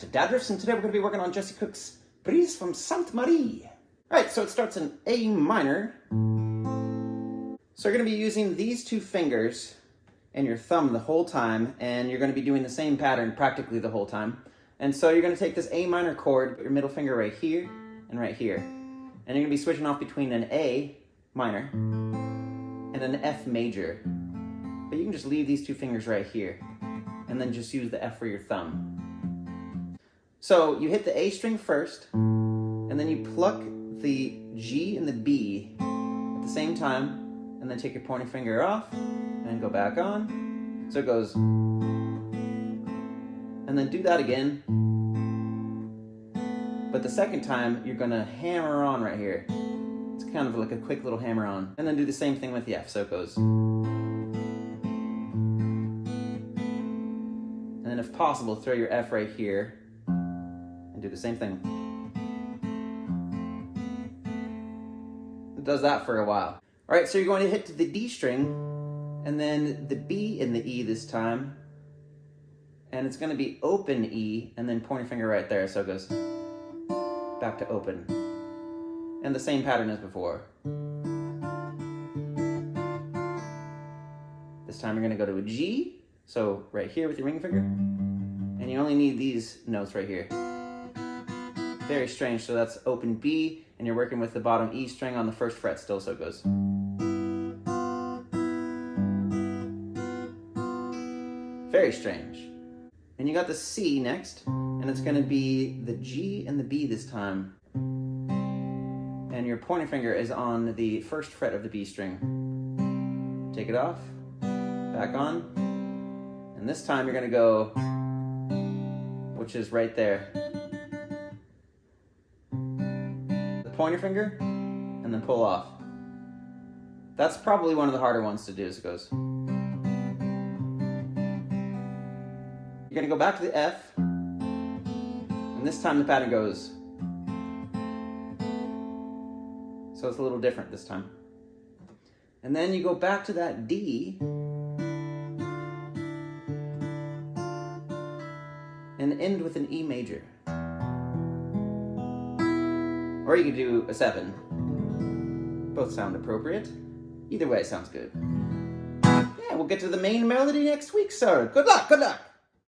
to Dad Riffs, and today we're going to be working on Jesse Cook's Brise from Sainte Marie. Alright, so it starts in A minor. So you're going to be using these two fingers and your thumb the whole time, and you're going to be doing the same pattern practically the whole time. And so you're going to take this A minor chord, put your middle finger right here and right here. And you're going to be switching off between an A minor and an F major. But you can just leave these two fingers right here and then just use the F for your thumb. So you hit the A string first, and then you pluck the G and the B at the same time, and then take your pointer finger off and go back on. So it goes, and then do that again. But the second time, you're gonna hammer on right here. It's kind of like a quick little hammer on. And then do the same thing with the F, so it goes. And then if possible, throw your F right here and do the same thing. It does that for a while. All right, so you're going to hit to the D string and then the B and the E this time. And it's gonna be open E and then pointer finger right there, so it goes back to open. And the same pattern as before. This time you're gonna go to a G, so right here with your ring finger. And you only need these notes right here. Very strange, so that's open B, and you're working with the bottom E string on the first fret still, so it goes. Very strange. And you got the C next, and it's gonna be the G and the B this time. And your pointer finger is on the first fret of the B string. Take it off, back on, and this time you're gonna go, which is right there. The pointer finger, and then pull off. That's probably one of the harder ones to do, as it goes. You're gonna go back to the F, and this time the pattern goes. So it's a little different this time. And then you go back to that D, and end with an E major. Or you could do a 7. Both sound appropriate. Either way sounds good. Yeah, we'll get to the main melody next week, so good luck, good luck!